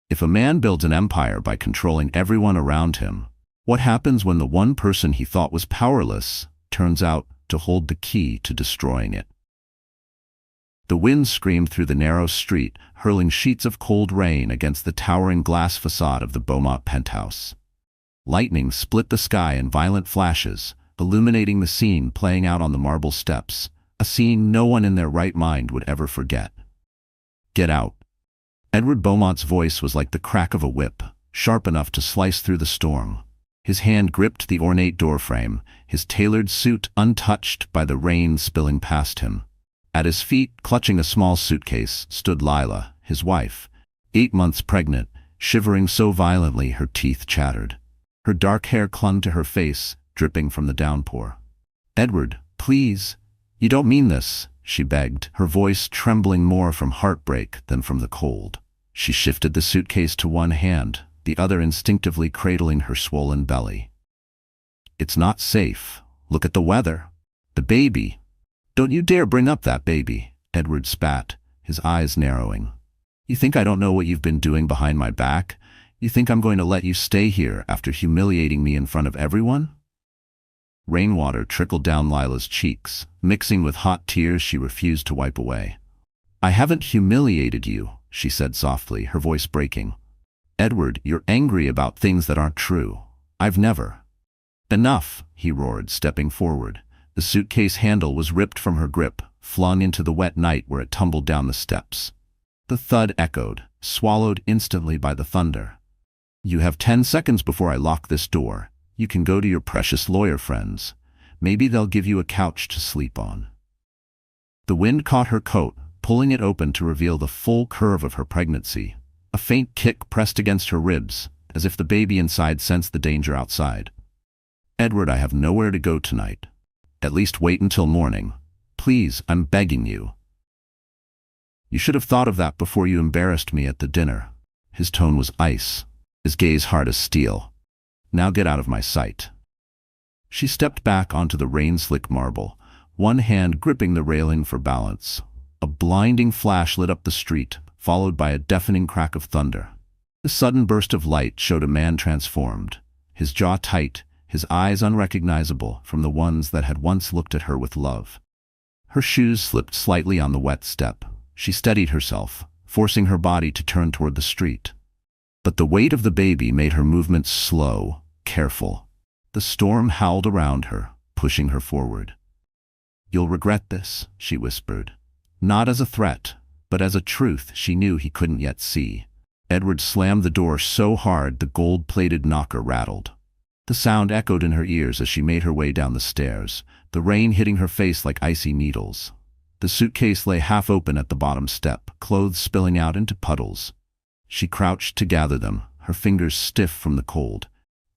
If a man builds an empire by controlling everyone around him, what happens when the one person he thought was powerless turns out to hold the key to destroying it? The wind screamed through the narrow street, hurling sheets of cold rain against the towering glass facade of the Beaumont penthouse. Lightning split the sky in violent flashes, illuminating the scene playing out on the marble steps, a scene no one in their right mind would ever forget. "Get out." Edward Beaumont's voice was like the crack of a whip, sharp enough to slice through the storm. His hand gripped the ornate doorframe, his tailored suit untouched by the rain spilling past him. At his feet, clutching a small suitcase, stood Lila, his wife, 8 months pregnant, shivering so violently her teeth chattered. Her dark hair clung to her face, dripping from the downpour. "Edward, please, you don't mean this," she begged, her voice trembling more from heartbreak than from the cold. She shifted the suitcase to one hand, the other instinctively cradling her swollen belly. "It's not safe. Look at the weather. The baby. Don't you dare bring up that baby," Edward spat, his eyes narrowing. "You think I don't know what you've been doing behind my back? You think I'm going to let you stay here after humiliating me in front of everyone?" Rainwater trickled down Lila's cheeks, mixing with hot tears she refused to wipe away. "I haven't humiliated you," she said softly, her voice breaking. "Edward, you're angry about things that aren't true. I've never." "Enough," he roared, stepping forward. The suitcase handle was ripped from her grip, flung into the wet night where it tumbled down the steps. The thud echoed, swallowed instantly by the thunder. "You have 10 seconds before I lock this door. You can go to your precious lawyer friends. Maybe they'll give you a couch to sleep on." The wind caught her coat, pulling it open to reveal the full curve of her pregnancy. A faint kick pressed against her ribs, as if the baby inside sensed the danger outside. "Edward, I have nowhere to go tonight. At least wait until morning. Please, I'm begging you." "You should have thought of that before you embarrassed me at the dinner." His tone was ice, his gaze hard as steel. "Now get out of my sight." She stepped back onto the rain-slick marble, one hand gripping the railing for balance. A blinding flash lit up the street, followed by a deafening crack of thunder. The sudden burst of light showed a man transformed, his jaw tight, his eyes unrecognizable from the ones that had once looked at her with love. Her shoes slipped slightly on the wet step. She steadied herself, forcing her body to turn toward the street. But the weight of the baby made her movements slow, careful. The storm howled around her, pushing her forward. "You'll regret this," she whispered. Not as a threat, but as a truth she knew he couldn't yet see. Edward slammed the door so hard the gold-plated knocker rattled. The sound echoed in her ears as she made her way down the stairs, the rain hitting her face like icy needles. The suitcase lay half open at the bottom step, clothes spilling out into puddles. She crouched to gather them, her fingers stiff from the cold.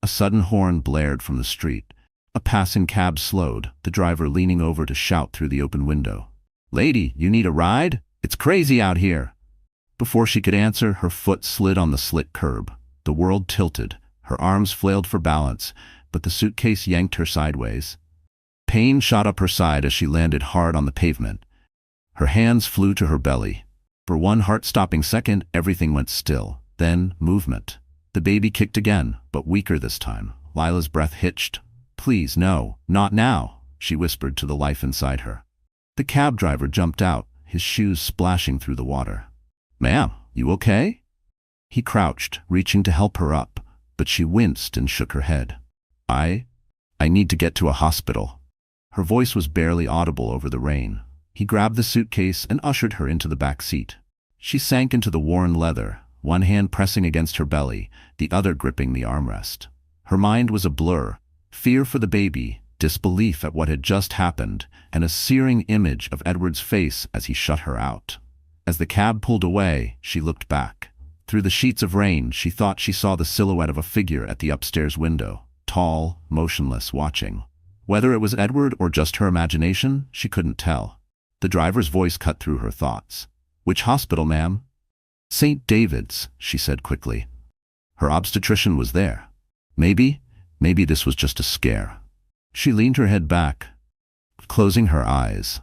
A sudden horn blared from the street. A passing cab slowed, the driver leaning over to shout through the open window. "Lady, you need a ride? It's crazy out here." Before she could answer, her foot slid on the slit curb. The world tilted. Her arms flailed for balance, but the suitcase yanked her sideways. Pain shot up her side as she landed hard on the pavement. Her hands flew to her belly. For one heart-stopping second, everything went still. Then, movement. The baby kicked again, but weaker this time. Lila's breath hitched. "Please, no, not now," she whispered to the life inside her. The cab driver jumped out, his shoes splashing through the water. "Ma'am, you okay?" He crouched, reaching to help her up, but she winced and shook her head. I need to get to a hospital." Her voice was barely audible over the rain. He grabbed the suitcase and ushered her into the back seat. She sank into the worn leather, one hand pressing against her belly, the other gripping the armrest. Her mind was a blur, fear for the baby, disbelief at what had just happened, and a searing image of Edward's face as he shut her out. As the cab pulled away, she looked back. Through the sheets of rain, she thought she saw the silhouette of a figure at the upstairs window, tall, motionless, watching. Whether it was Edward or just her imagination, she couldn't tell. The driver's voice cut through her thoughts. "Which hospital, ma'am?" "St. David's," she said quickly. Her obstetrician was there. Maybe this was just a scare. She leaned her head back, closing her eyes.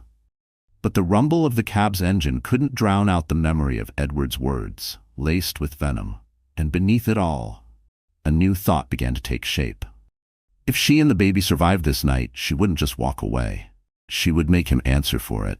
But the rumble of the cab's engine couldn't drown out the memory of Edward's words, laced with venom. and beneath it all, a new thought began to take shape. If she and the baby survived this night, she wouldn't just walk away. She would make him answer for it.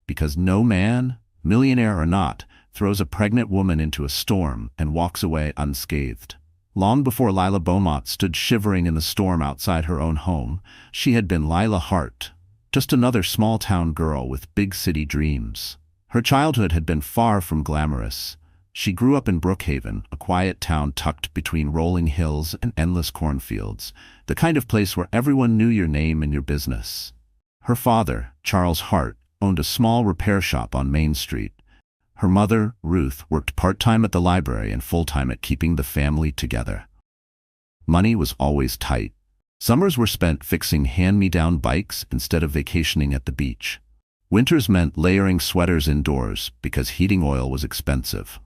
Because no man, millionaire or not, throws a pregnant woman into a storm and walks away unscathed. Long before Lila Beaumont stood shivering in the storm outside her own home, she had been Lila Hart, just another small-town girl with big city dreams. Her childhood had been far from glamorous. She grew up in Brookhaven, a quiet town tucked between rolling hills and endless cornfields, the kind of place where everyone knew your name and your business. Her father, Charles Hart, owned a small repair shop on Main Street. Her mother, Ruth, worked part-time at the library and full-time at keeping the family together. Money was always tight. Summers were spent fixing hand-me-down bikes instead of vacationing at the beach. Winters meant layering sweaters indoors because heating oil was expensive.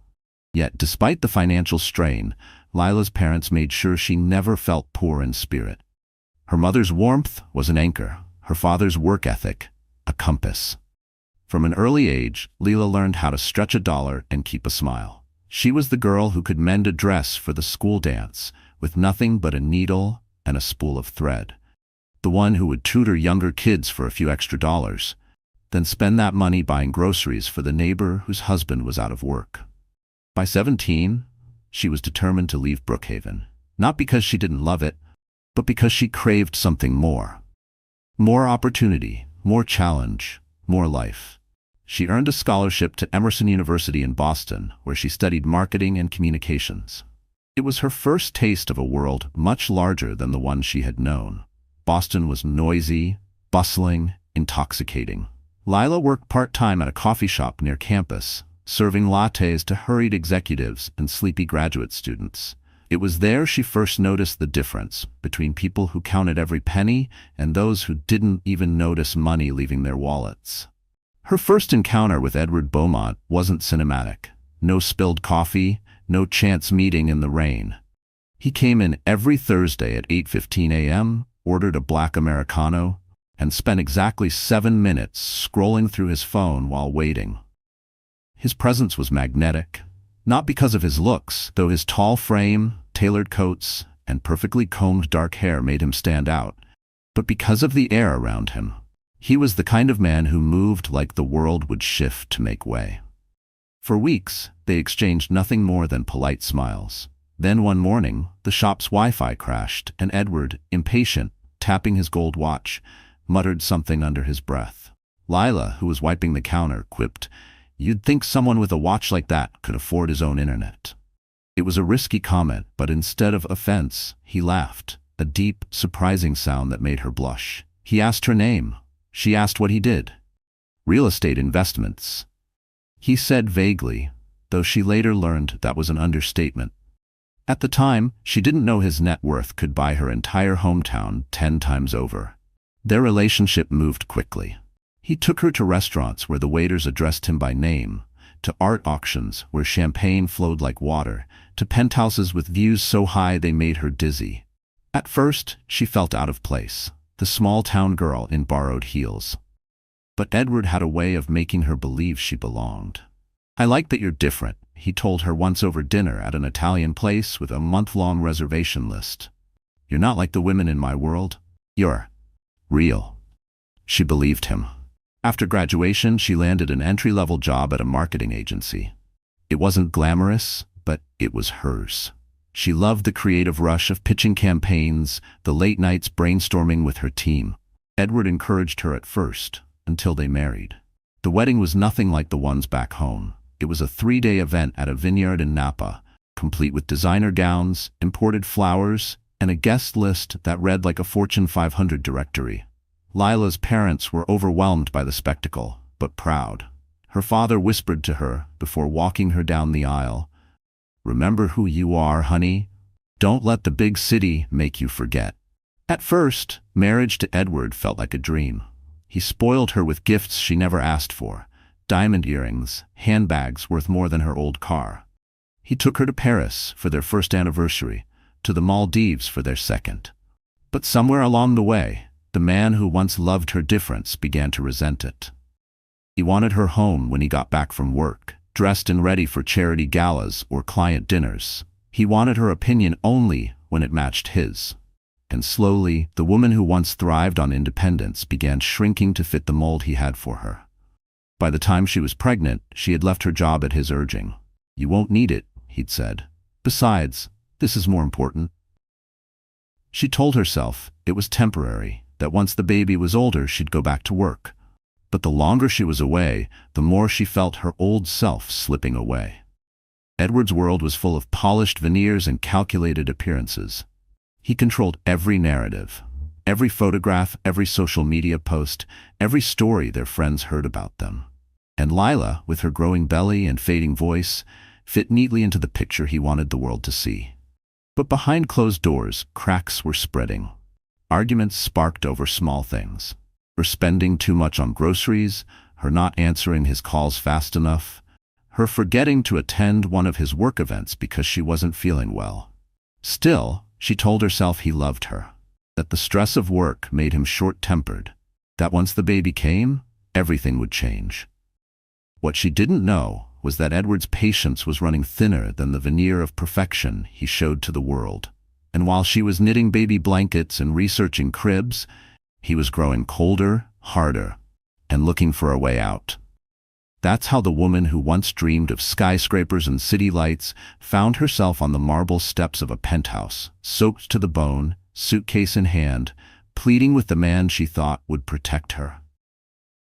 Yet, despite the financial strain, Lila's parents made sure she never felt poor in spirit. Her mother's warmth was an anchor, her father's work ethic, a compass. From an early age, Lila learned how to stretch a dollar and keep a smile. She was the girl who could mend a dress for the school dance with nothing but a needle and a spool of thread. The one who would tutor younger kids for a few extra dollars, then spend that money buying groceries for the neighbor whose husband was out of work. By 17, she was determined to leave Brookhaven, not because she didn't love it, but because she craved something more. More opportunity, more challenge, more life. She earned a scholarship to Emerson University in Boston, where she studied marketing and communications. It was her first taste of a world much larger than the one she had known. Boston was noisy, bustling, intoxicating. Lila worked part-time at a coffee shop near campus, serving lattes to hurried executives and sleepy graduate students. It was there she first noticed the difference between people who counted every penny and those who didn't even notice money leaving their wallets. Her first encounter with Edward Beaumont wasn't cinematic. No spilled coffee, no chance meeting in the rain. He came in every Thursday at 8:15 a.m., ordered a black Americano, and spent exactly 7 minutes scrolling through his phone while waiting. His presence was magnetic, not because of his looks, though his tall frame, tailored coats, and perfectly combed dark hair made him stand out, but because of the air around him. He was the kind of man who moved like the world would shift to make way. For weeks, they exchanged nothing more than polite smiles. Then one morning, the shop's Wi-Fi crashed, and Edward, impatient, tapping his gold watch, muttered something under his breath. Lila, who was wiping the counter, quipped, "You'd think someone with a watch like that could afford his own internet." It was a risky comment, but instead of offense, he laughed, a deep, surprising sound that made her blush. He asked her name. She asked what he did. "Real estate investments," he said vaguely, though she later learned that was an understatement. At the time, she didn't know his net worth could buy her entire hometown 10 times over. Their relationship moved quickly. He took her to restaurants where the waiters addressed him by name, to art auctions where champagne flowed like water, to penthouses with views so high they made her dizzy. At first, she felt out of place, the small-town girl in borrowed heels. But Edward had a way of making her believe she belonged. "I like that you're different," he told her once over dinner at an Italian place with a month-long reservation list. "You're not like the women in my world. You're real." She believed him. After graduation, she landed an entry-level job at a marketing agency. It wasn't glamorous, but it was hers. She loved the creative rush of pitching campaigns, the late nights brainstorming with her team. Edward encouraged her at first, until they married. The wedding was nothing like the ones back home. It was a 3-day event at a vineyard in Napa, complete with designer gowns, imported flowers, and a guest list that read like a Fortune 500 directory. Lila's parents were overwhelmed by the spectacle, but proud. Her father whispered to her before walking her down the aisle, "Remember who you are, honey. Don't let the big city make you forget." At first, marriage to Edward felt like a dream. He spoiled her with gifts she never asked for, diamond earrings, handbags worth more than her old car. He took her to Paris for their first anniversary, to the Maldives for their second. But somewhere along the way, the man who once loved her difference began to resent it. He wanted her home when he got back from work, dressed and ready for charity galas or client dinners. He wanted her opinion only when it matched his. And slowly, the woman who once thrived on independence began shrinking to fit the mold he had for her. By the time she was pregnant, she had left her job at his urging. "You won't need it," he'd said. "Besides, this is more important." She told herself it was temporary, that once the baby was older she'd go back to work. But the longer she was away, the more she felt her old self slipping away. Edward's world was full of polished veneers and calculated appearances. He controlled every narrative, every photograph, every social media post, every story their friends heard about them. And Lila, with her growing belly and fading voice, fit neatly into the picture he wanted the world to see. But behind closed doors, cracks were spreading. Arguments sparked over small things. Her spending too much on groceries, her not answering his calls fast enough, her forgetting to attend one of his work events because she wasn't feeling well. Still, she told herself he loved her, that the stress of work made him short-tempered, that once the baby came, everything would change. What she didn't know was that Edward's patience was running thinner than the veneer of perfection he showed to the world. And while she was knitting baby blankets and researching cribs, he was growing colder, harder, and looking for a way out. That's how the woman who once dreamed of skyscrapers and city lights found herself on the marble steps of a penthouse, soaked to the bone, suitcase in hand, pleading with the man she thought would protect her.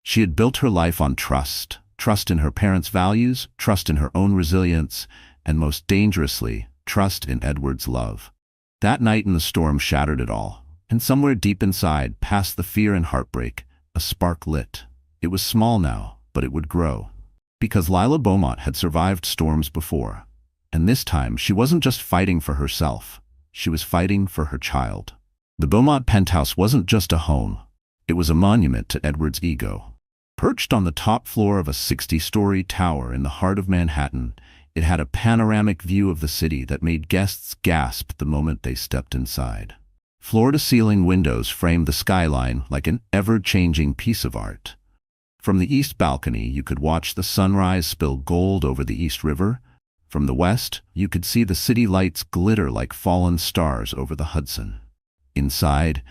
She had built her life on trust, trust in her parents' values, trust in her own resilience, and most dangerously, trust in Edward's love. That night in the storm shattered it all, and somewhere deep inside, past the fear and heartbreak, a spark lit. It was small now, but it would grow. Because Lila Beaumont had survived storms before. And this time, she wasn't just fighting for herself. She was fighting for her child. The Beaumont penthouse wasn't just a home. It was a monument to Edward's ego. Perched on the top floor of a 60-story tower in the heart of Manhattan, it had a panoramic view of the city that made guests gasp the moment they stepped inside. Floor-to-ceiling windows framed the skyline like an ever-changing piece of art. From the east balcony, you could watch the sunrise spill gold over the East River. From the west, you could see the city lights glitter like fallen stars over the Hudson. Inside,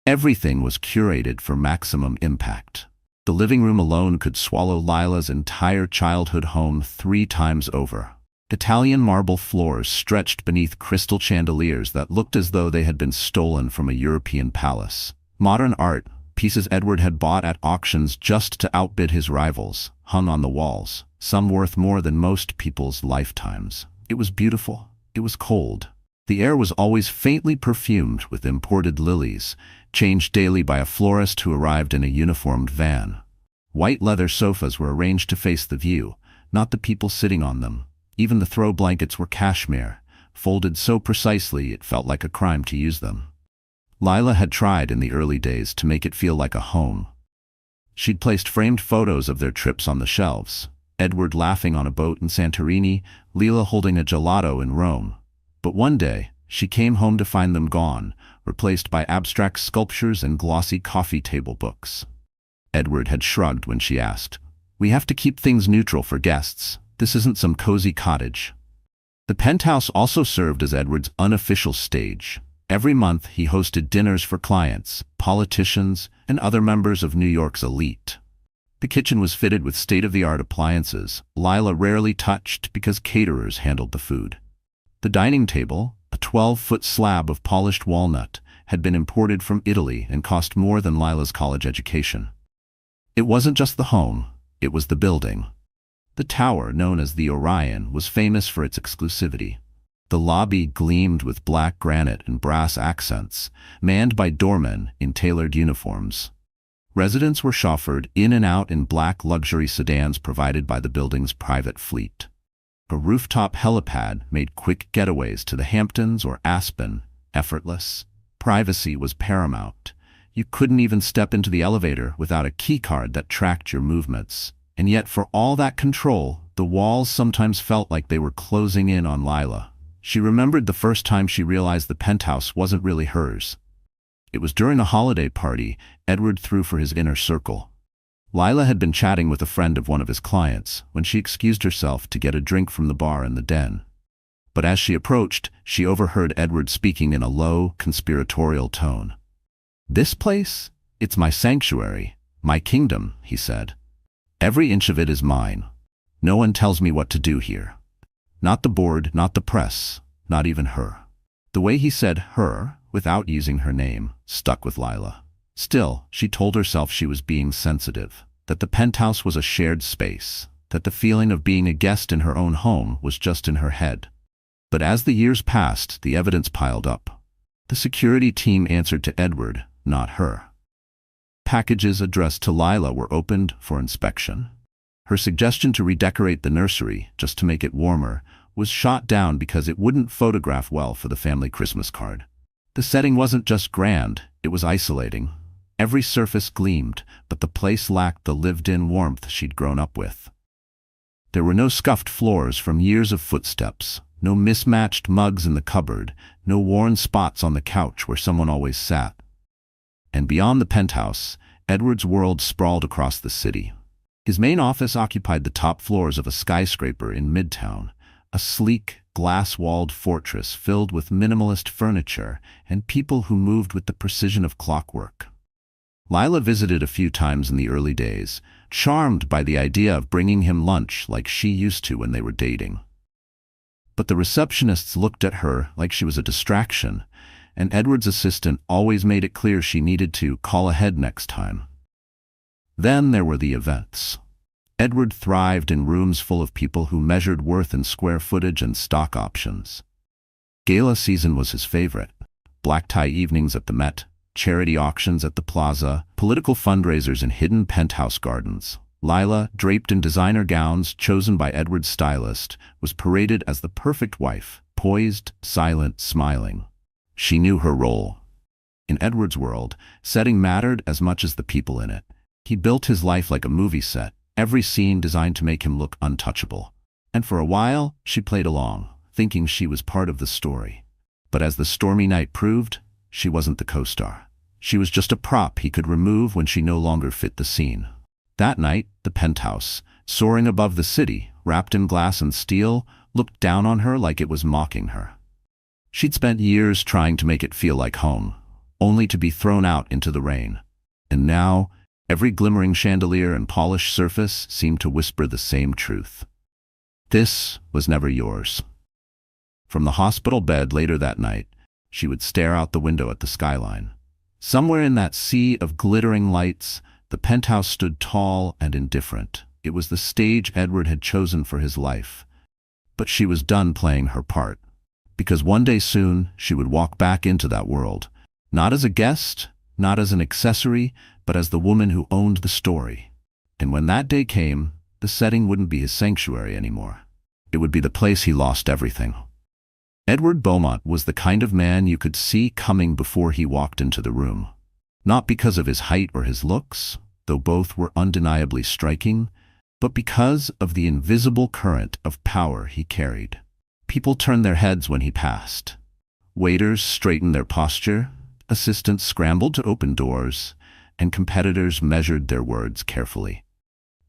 everything was curated for maximum impact. The living room alone could swallow Lila's entire childhood home 3 times over. Italian marble floors stretched beneath crystal chandeliers that looked as though they had been stolen from a European palace. Modern art, pieces Edward had bought at auctions just to outbid his rivals, hung on the walls, some worth more than most people's lifetimes. It was beautiful. It was cold. The air was always faintly perfumed with imported lilies, changed daily by a florist who arrived in a uniformed van. White leather sofas were arranged to face the view, not the people sitting on them. Even the throw blankets were cashmere, folded so precisely it felt like a crime to use them. Lila had tried in the early days to make it feel like a home. She'd placed framed photos of their trips on the shelves, Edward laughing on a boat in Santorini, Lila holding a gelato in Rome. But one day, she came home to find them gone, replaced by abstract sculptures and glossy coffee table books. Edward had shrugged when she asked, "We have to keep things neutral for guests. This isn't some cozy cottage." The penthouse also served as Edward's unofficial stage. Every month, he hosted dinners for clients, politicians, and other members of New York's elite. The kitchen was fitted with state-of-the-art appliances, Lila rarely touched because caterers handled the food. The dining table, a 12-foot slab of polished walnut, had been imported from Italy and cost more than Lila's college education. It wasn't just the home, it was the building. The tower, known as the Orion, was famous for its exclusivity. The lobby gleamed with black granite and brass accents, manned by doormen in tailored uniforms. Residents were chauffeured in and out in black luxury sedans provided by the building's private fleet. A rooftop helipad made quick getaways to the Hamptons or Aspen, effortless. Privacy was paramount. You couldn't even step into the elevator without a keycard that tracked your movements. And yet, for all that control, the walls sometimes felt like they were closing in on Lila. She remembered the first time she realized the penthouse wasn't really hers. It was during a holiday party Edward threw for his inner circle. Lila had been chatting with a friend of one of his clients when she excused herself to get a drink from the bar in the den. But as she approached, she overheard Edward speaking in a low, conspiratorial tone. "This place? It's my sanctuary, my kingdom," he said. "Every inch of it is mine. No one tells me what to do here. Not the board, not the press, not even her." The way he said "her," without using her name, stuck with Lila. Still, she told herself she was being sensitive, that the penthouse was a shared space, that the feeling of being a guest in her own home was just in her head. But as the years passed, the evidence piled up. The security team answered to Edward, not her. Packages addressed to Lila were opened for inspection. Her suggestion to redecorate the nursery, just to make it warmer, was shot down because it wouldn't photograph well for the family Christmas card. The setting wasn't just grand, it was isolating. Every surface gleamed, but the place lacked the lived-in warmth she'd grown up with. There were no scuffed floors from years of footsteps, no mismatched mugs in the cupboard, no worn spots on the couch where someone always sat. And beyond the penthouse, Edward's world sprawled across the city. His main office occupied the top floors of a skyscraper in Midtown, a sleek, glass-walled fortress filled with minimalist furniture and people who moved with the precision of clockwork. Lila visited a few times in the early days, charmed by the idea of bringing him lunch like she used to when they were dating. But the receptionists looked at her like she was a distraction, and Edward's assistant always made it clear she needed to call ahead next time. Then there were the events. Edward thrived in rooms full of people who measured worth in square footage and stock options. Gala season was his favorite. Black tie evenings at the Met, charity auctions at the Plaza, political fundraisers in hidden penthouse gardens. Lila, draped in designer gowns chosen by Edward's stylist, was paraded as the perfect wife, poised, silent, smiling. She knew her role. In Edward's world, setting mattered as much as the people in it. He built his life like a movie set, every scene designed to make him look untouchable. And for a while, she played along, thinking she was part of the story. But as the stormy night proved, she wasn't the co-star. She was just a prop he could remove when she no longer fit the scene. That night, the penthouse, soaring above the city, wrapped in glass and steel, looked down on her like it was mocking her. She'd spent years trying to make it feel like home, only to be thrown out into the rain. And now, every glimmering chandelier and polished surface seemed to whisper the same truth. This was never yours. From the hospital bed later that night, she would stare out the window at the skyline. Somewhere in that sea of glittering lights, the penthouse stood tall and indifferent. It was the stage Edward had chosen for his life. But she was done playing her part. Because one day soon, she would walk back into that world. Not as a guest, not as an accessory, but as the woman who owned the story. And when that day came, the setting wouldn't be his sanctuary anymore. It would be the place he lost everything. Edward Beaumont was the kind of man you could see coming before he walked into the room. Not because of his height or his looks, though both were undeniably striking, but because of the invisible current of power he carried. People turned their heads when he passed. Waiters straightened their posture, assistants scrambled to open doors, and competitors measured their words carefully.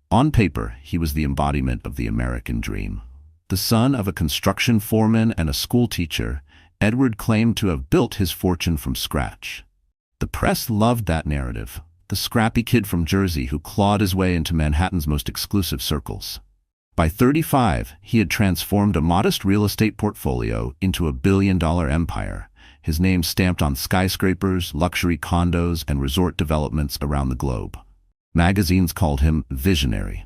On paper, he was the embodiment of the American dream. The son of a construction foreman and a school teacher, Edward claimed to have built his fortune from scratch. The press loved that narrative, the scrappy kid from Jersey who clawed his way into Manhattan's most exclusive circles. By 35, he had transformed a modest real estate portfolio into a billion-dollar empire, his name stamped on skyscrapers, luxury condos, and resort developments around the globe. Magazines called him visionary.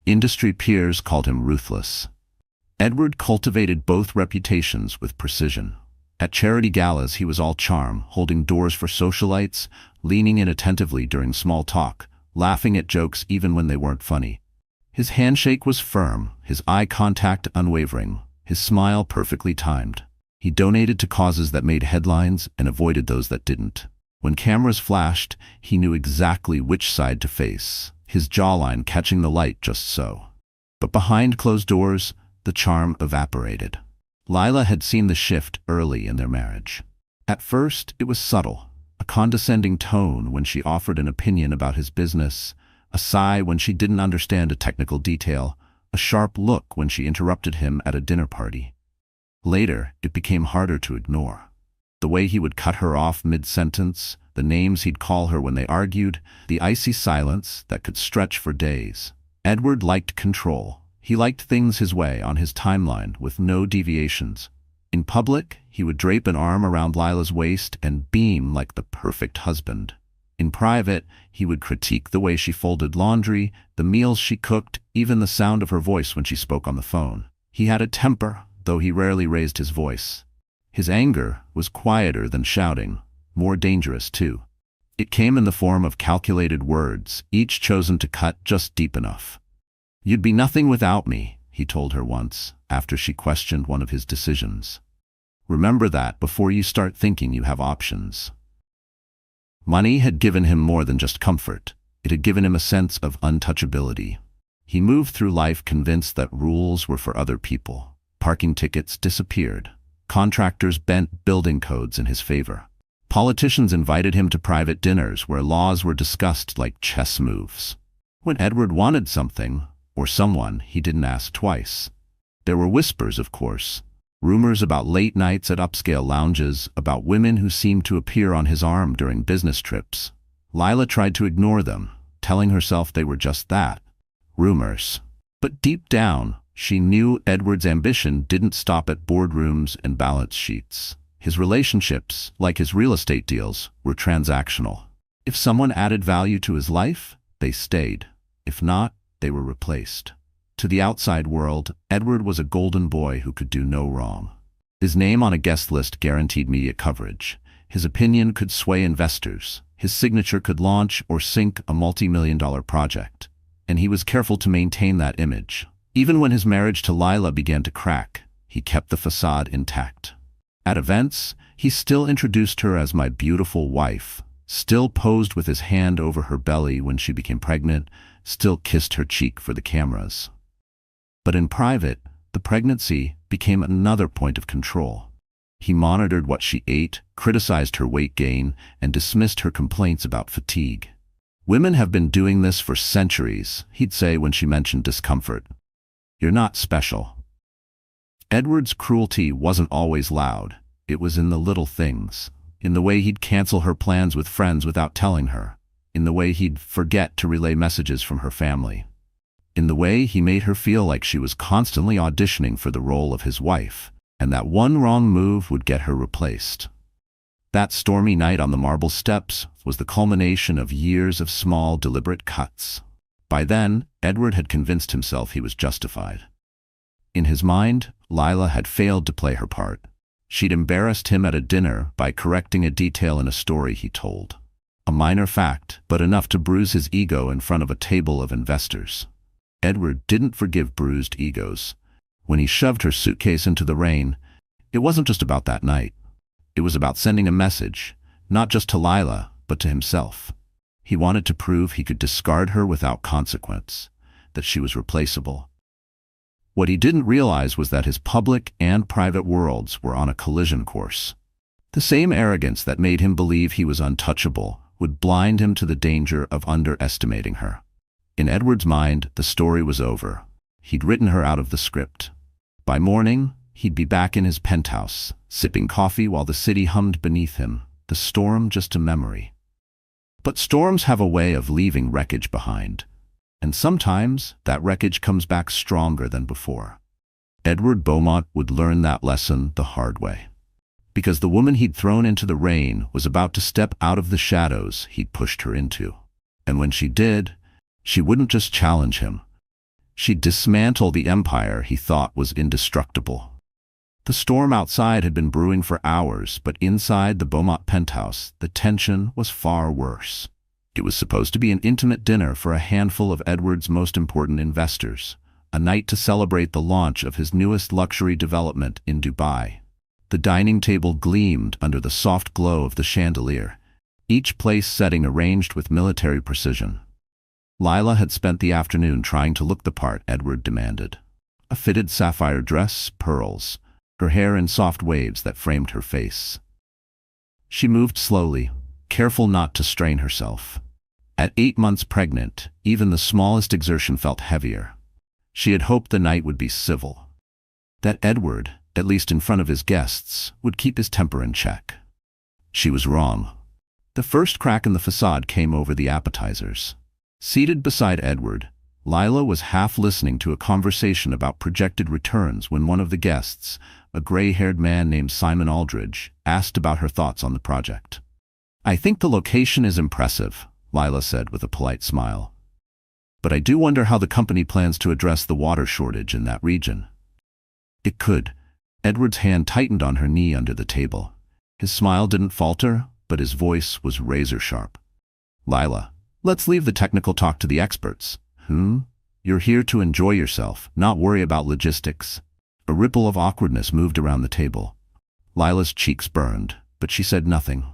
Industry peers called him ruthless. Edward cultivated both reputations with precision. At charity galas, he was all charm, holding doors for socialites, leaning in attentively during small talk, laughing at jokes even when they weren't funny. His handshake was firm, his eye contact unwavering, his smile perfectly timed. He donated to causes that made headlines and avoided those that didn't. When cameras flashed, he knew exactly which side to face, his jawline catching the light just so. But behind closed doors, the charm evaporated. Lila had seen the shift early in their marriage. At first, it was subtle, a condescending tone when she offered an opinion about his business, a sigh when she didn't understand a technical detail, a sharp look when she interrupted him at a dinner party. Later, it became harder to ignore. The way he would cut her off mid-sentence, the names he'd call her when they argued, the icy silence that could stretch for days. Edward liked control. He liked things his way, on his timeline, with no deviations. In public, he would drape an arm around Lila's waist and beam like the perfect husband. In private, he would critique the way she folded laundry, the meals she cooked, even the sound of her voice when she spoke on the phone. He had a temper, though he rarely raised his voice. His anger was quieter than shouting, more dangerous too. It came in the form of calculated words, each chosen to cut just deep enough. "You'd be nothing without me," he told her once, after she questioned one of his decisions. "Remember that before you start thinking you have options." Money had given him more than just comfort. It had given him a sense of untouchability. He moved through life convinced that rules were for other people. Parking tickets disappeared. Contractors bent building codes in his favor. Politicians invited him to private dinners where laws were discussed like chess moves. When Edward wanted something, or someone, he didn't ask twice. There were whispers, of course. Rumors about late nights at upscale lounges, about women who seemed to appear on his arm during business trips. Lila tried to ignore them, telling herself they were just that, rumors. But deep down, she knew Edward's ambition didn't stop at boardrooms and balance sheets. His relationships, like his real estate deals, were transactional. If someone added value to his life, they stayed. If not, they were replaced. To the outside world, Edward was a golden boy who could do no wrong. His name on a guest list guaranteed media coverage. His opinion could sway investors. His signature could launch or sink a multi-million-dollar project. And he was careful to maintain that image. Even when his marriage to Lila began to crack, he kept the facade intact. At events, he still introduced her as my beautiful wife, still posed with his hand over her belly when she became pregnant, still kissed her cheek for the cameras. But in private, the pregnancy became another point of control. He monitored what she ate, criticized her weight gain, and dismissed her complaints about fatigue. "Women have been doing this for centuries," he'd say when she mentioned discomfort. "You're not special." Edward's cruelty wasn't always loud. It was in the little things. In the way he'd cancel her plans with friends without telling her. In the way he'd forget to relay messages from her family. In the way he made her feel like she was constantly auditioning for the role of his wife, and that one wrong move would get her replaced. That stormy night on the marble steps was the culmination of years of small, deliberate cuts. By then, Edward had convinced himself he was justified. In his mind, Lila had failed to play her part. She'd embarrassed him at a dinner by correcting a detail in a story he told. A minor fact, but enough to bruise his ego in front of a table of investors. Edward didn't forgive bruised egos. When he shoved her suitcase into the rain, it wasn't just about that night. It was about sending a message, not just to Lila, but to himself. He wanted to prove he could discard her without consequence, that she was replaceable. What he didn't realize was that his public and private worlds were on a collision course. The same arrogance that made him believe he was untouchable would blind him to the danger of underestimating her. In Edward's mind, the story was over. He'd written her out of the script. By morning, he'd be back in his penthouse, sipping coffee while the city hummed beneath him, the storm just a memory. But storms have a way of leaving wreckage behind. And sometimes, that wreckage comes back stronger than before. Edward Beaumont would learn that lesson the hard way. Because the woman he'd thrown into the rain was about to step out of the shadows he'd pushed her into. And when she did, she wouldn't just challenge him. She'd dismantle the empire he thought was indestructible. The storm outside had been brewing for hours, but inside the Beaumont penthouse, the tension was far worse. It was supposed to be an intimate dinner for a handful of Edward's most important investors, a night to celebrate the launch of his newest luxury development in Dubai. The dining table gleamed under the soft glow of the chandelier, each place setting arranged with military precision. Lila had spent the afternoon trying to look the part Edward demanded. A fitted sapphire dress, pearls, her hair in soft waves that framed her face. She moved slowly, careful not to strain herself. At 8 months pregnant, even the smallest exertion felt heavier. She had hoped the night would be civil. That Edward, at least in front of his guests, would keep his temper in check. She was wrong. The first crack in the facade came over the appetizers. Seated beside Edward, Lila was half listening to a conversation about projected returns when one of the guests, a gray-haired man named Simon Aldridge, asked about her thoughts on the project. "I think the location is impressive," Lila said with a polite smile. "But I do wonder how the company plans to address the water shortage in that region." "It could." Edward's hand tightened on her knee under the table. His smile didn't falter, but his voice was razor-sharp. "Lila, let's leave the technical talk to the experts. You're here to enjoy yourself, not worry about logistics." A ripple of awkwardness moved around the table. Lila's cheeks burned, but she said nothing.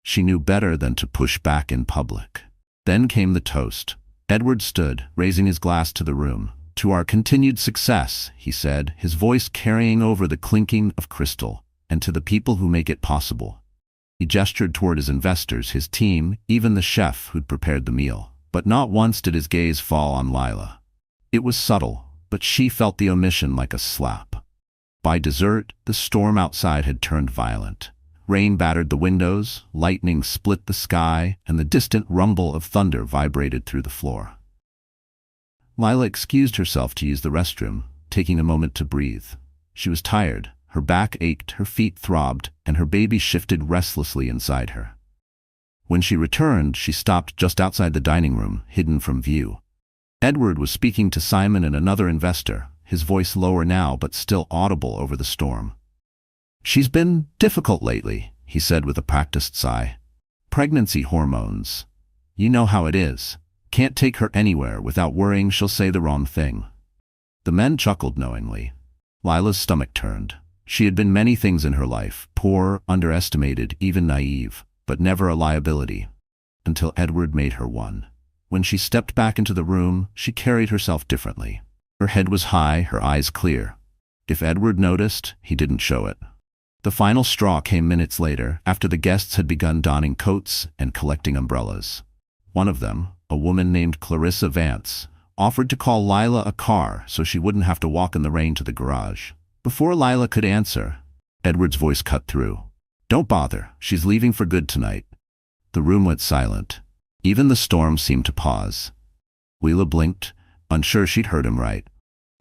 She knew better than to push back in public. Then came the toast. Edward stood, raising his glass to the room. "To our continued success," he said, his voice carrying over the clinking of crystal, "and to the people who make it possible." He gestured toward his investors, his team, even the chef who'd prepared the meal. But not once did his gaze fall on Lila. It was subtle, but she felt the omission like a slap. By dessert, the storm outside had turned violent. Rain battered the windows, lightning split the sky, and the distant rumble of thunder vibrated through the floor. Lila excused herself to use the restroom, taking a moment to breathe. She was tired, her back ached, her feet throbbed, and her baby shifted restlessly inside her. When she returned, she stopped just outside the dining room, hidden from view. Edward was speaking to Simon and another investor, his voice lower now but still audible over the storm. "She's been difficult lately," he said with a practiced sigh. "Pregnancy hormones. You know how it is. Can't take her anywhere without worrying she'll say the wrong thing." The men chuckled knowingly. Lila's stomach turned. She had been many things in her life, poor, underestimated, even naive, but never a liability, until Edward made her one. When she stepped back into the room, she carried herself differently. Her head was high, her eyes clear. If Edward noticed, he didn't show it. The final straw came minutes later, after the guests had begun donning coats and collecting umbrellas. One of them, a woman named Clarissa Vance, offered to call Lila a car so she wouldn't have to walk in the rain to the garage. Before Lila could answer, Edward's voice cut through. "Don't bother, she's leaving for good tonight." The room went silent. Even the storm seemed to pause. Lila blinked, unsure she'd heard him right.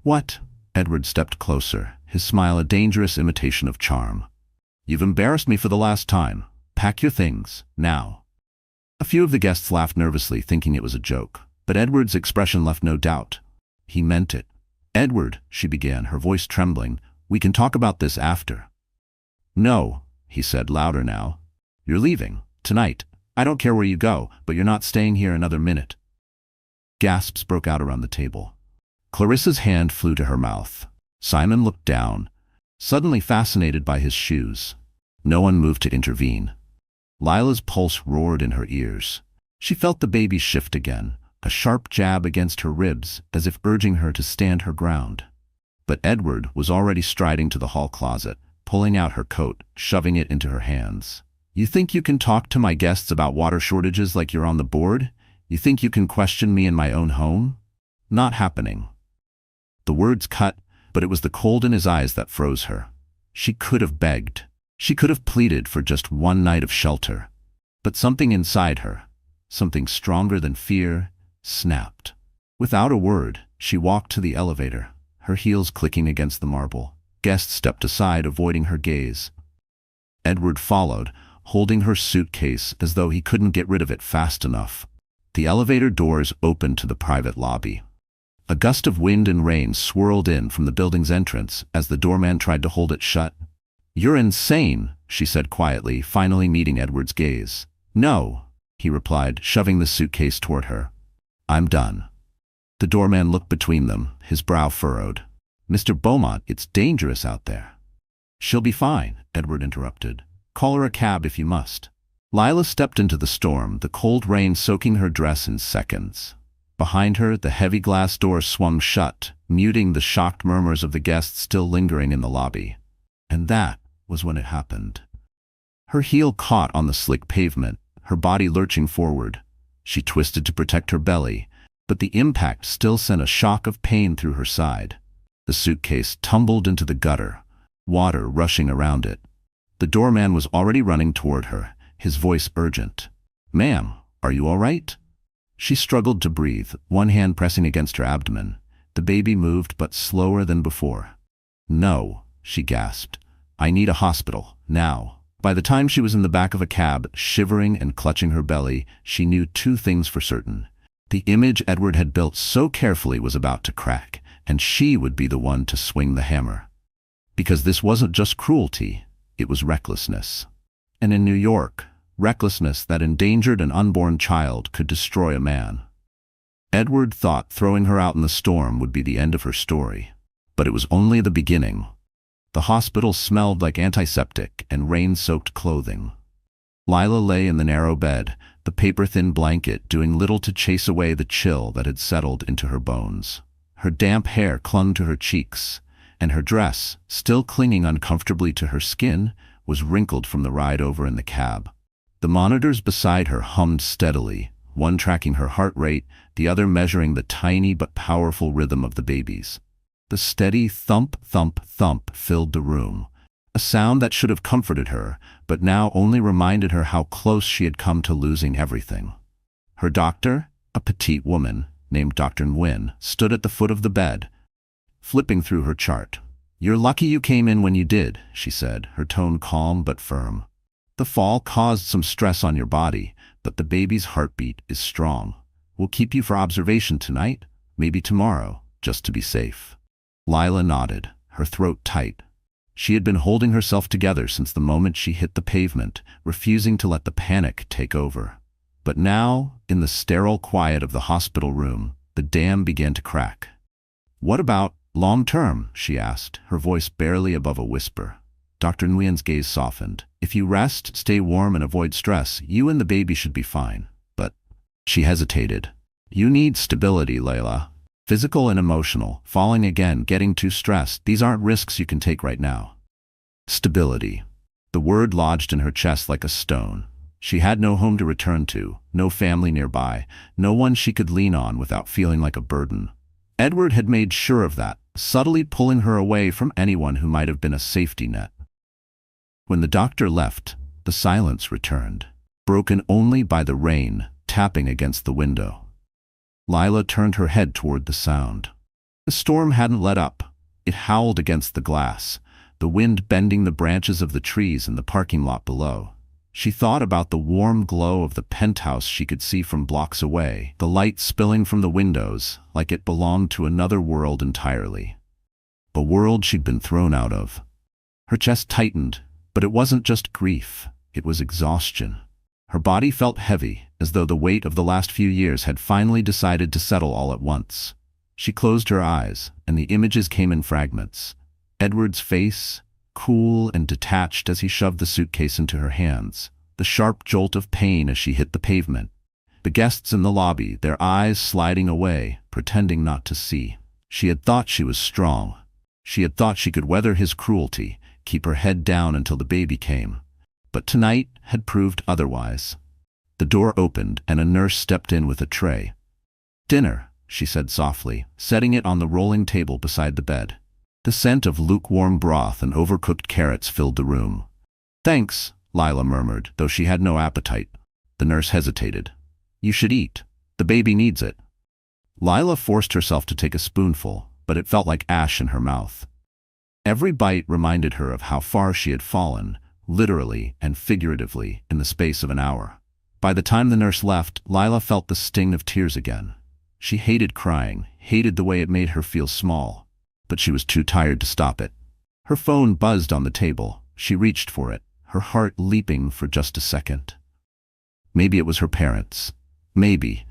"What?" Edward stepped closer, his smile a dangerous imitation of charm. "You've embarrassed me for the last time. Pack your things, now." A few of the guests laughed nervously, thinking it was a joke, but Edward's expression left no doubt. He meant it. "Edward," she began, her voice trembling, "we can talk about this after." "No," he said, louder now. "You're leaving, tonight. I don't care where you go, but you're not staying here another minute." Gasps broke out around the table. Clarissa's hand flew to her mouth. Simon looked down, suddenly fascinated by his shoes. No one moved to intervene. Lila's pulse roared in her ears. She felt the baby shift again, a sharp jab against her ribs, as if urging her to stand her ground. But Edward was already striding to the hall closet, pulling out her coat, shoving it into her hands. "You think you can talk to my guests about water shortages like you're on the board? You think you can question me in my own home? Not happening." The words cut, but it was the cold in his eyes that froze her. She could have begged. She could have pleaded for just one night of shelter. But something inside her, something stronger than fear, snapped. Without a word, she walked to the elevator, her heels clicking against the marble. Guests stepped aside, avoiding her gaze. Edward followed, holding her suitcase as though he couldn't get rid of it fast enough. The elevator doors opened to the private lobby. A gust of wind and rain swirled in from the building's entrance as the doorman tried to hold it shut. "You're insane," she said quietly, finally meeting Edward's gaze. "No," he replied, shoving the suitcase toward her. "I'm done." The doorman looked between them, his brow furrowed. "Mr. Beaumont, it's dangerous out there." "She'll be fine," Edward interrupted. "Call her a cab if you must." Lila stepped into the storm, the cold rain soaking her dress in seconds. Behind her, the heavy glass door swung shut, muting the shocked murmurs of the guests still lingering in the lobby. And that was when it happened. Her heel caught on the slick pavement, her body lurching forward. She twisted to protect her belly, but the impact still sent a shock of pain through her side. The suitcase tumbled into the gutter, water rushing around it. The doorman was already running toward her, his voice urgent. "Ma'am, are you all right?" She struggled to breathe, one hand pressing against her abdomen. The baby moved, but slower than before. "No," she gasped. "I need a hospital, now." By the time she was in the back of a cab, shivering and clutching her belly, she knew two things for certain. The image Edward had built so carefully was about to crack, and she would be the one to swing the hammer. Because this wasn't just cruelty, it was recklessness. And in New York, recklessness that endangered an unborn child could destroy a man. Edward thought throwing her out in the storm would be the end of her story. But it was only the beginning. The hospital smelled like antiseptic and rain-soaked clothing. Lila lay in the narrow bed, the paper-thin blanket doing little to chase away the chill that had settled into her bones. Her damp hair clung to her cheeks, and her dress, still clinging uncomfortably to her skin, was wrinkled from the ride over in the cab. The monitors beside her hummed steadily, one tracking her heart rate, the other measuring the tiny but powerful rhythm of the baby's. The steady thump, thump, thump filled the room, a sound that should have comforted her, but now only reminded her how close she had come to losing everything. Her doctor, a petite woman named Dr. Nguyen, stood at the foot of the bed, flipping through her chart. "You're lucky you came in when you did," she said, her tone calm but firm. "The fall caused some stress on your body, but the baby's heartbeat is strong. We'll keep you for observation tonight, maybe tomorrow, just to be safe." Lila nodded, her throat tight. She had been holding herself together since the moment she hit the pavement, refusing to let the panic take over. But now, in the sterile quiet of the hospital room, the dam began to crack. "What about long-term?" she asked, her voice barely above a whisper. Dr. Nguyen's gaze softened. "If you rest, stay warm, and avoid stress, you and the baby should be fine." But she hesitated. "You need stability, Layla. Physical and emotional, falling again, getting too stressed, these aren't risks you can take right now." Stability. The word lodged in her chest like a stone. She had no home to return to, no family nearby, no one she could lean on without feeling like a burden. Edward had made sure of that, subtly pulling her away from anyone who might have been a safety net. When the doctor left, the silence returned, broken only by the rain tapping against the window. Lila turned her head toward the sound. The storm hadn't let up. It howled against the glass, the wind bending the branches of the trees in the parking lot below. She thought about the warm glow of the penthouse she could see from blocks away, the light spilling from the windows like it belonged to another world entirely. A world she'd been thrown out of. Her chest tightened, but it wasn't just grief, it was exhaustion. Her body felt heavy, as though the weight of the last few years had finally decided to settle all at once. She closed her eyes, and the images came in fragments. Edward's face, cool and detached as he shoved the suitcase into her hands. The sharp jolt of pain as she hit the pavement. The guests in the lobby, their eyes sliding away, pretending not to see. She had thought she was strong. She had thought she could weather his cruelty, keep her head down until the baby came. But tonight had proved otherwise. The door opened and a nurse stepped in with a tray. "Dinner," she said softly, setting it on the rolling table beside the bed. The scent of lukewarm broth and overcooked carrots filled the room. "Thanks," Lila murmured, though she had no appetite. The nurse hesitated. "You should eat. The baby needs it." Lila forced herself to take a spoonful, but it felt like ash in her mouth. Every bite reminded her of how far she had fallen, literally and figuratively, in the space of an hour. By the time the nurse left, Lila felt the sting of tears again. She hated crying, hated the way it made her feel small, but she was too tired to stop it. Her phone buzzed on the table. She reached for it, her heart leaping for just a second. Maybe it was her parents. Maybe,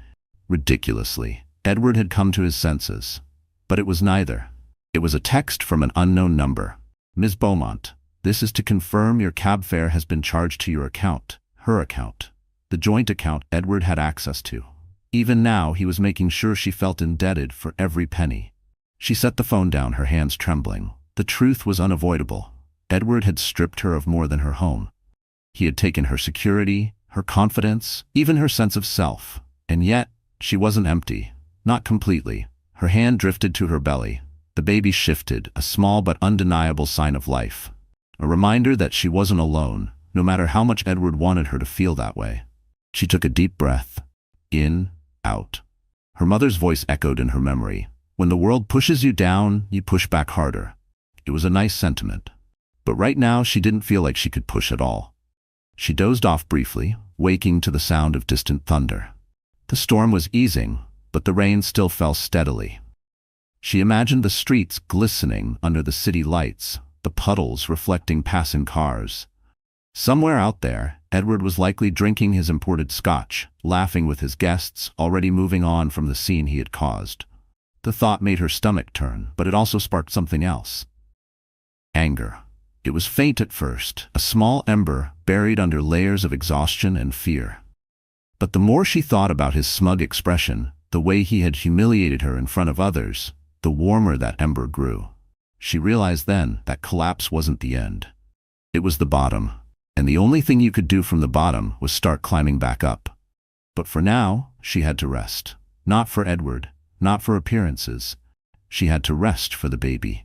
ridiculously, Edward had come to his senses. But it was neither. It was a text from an unknown number. "Ms. Beaumont, this is to confirm your cab fare has been charged to your account," her account, the joint account Edward had access to. Even now, he was making sure she felt indebted for every penny. She set the phone down, her hands trembling. The truth was unavoidable. Edward had stripped her of more than her home. He had taken her security, her confidence, even her sense of self. And yet, she wasn't empty. Not completely. Her hand drifted to her belly. The baby shifted, a small but undeniable sign of life. A reminder that she wasn't alone, no matter how much Edward wanted her to feel that way. She took a deep breath. In, out. Her mother's voice echoed in her memory. When the world pushes you down, you push back harder. It was a nice sentiment. But right now she didn't feel like she could push at all. She dozed off briefly, waking to the sound of distant thunder. The storm was easing, but the rain still fell steadily. She imagined the streets glistening under the city lights, the puddles reflecting passing cars. Somewhere out there, Edward was likely drinking his imported scotch, laughing with his guests, already moving on from the scene he had caused. The thought made her stomach turn, but it also sparked something else. Anger. It was faint at first, a small ember buried under layers of exhaustion and fear. But the more she thought about his smug expression, the way he had humiliated her in front of others, the warmer that ember grew. She realized then that collapse wasn't the end. It was the bottom, and the only thing you could do from the bottom was start climbing back up. But for now, she had to rest. Not for Edward, not for appearances. She had to rest for the baby.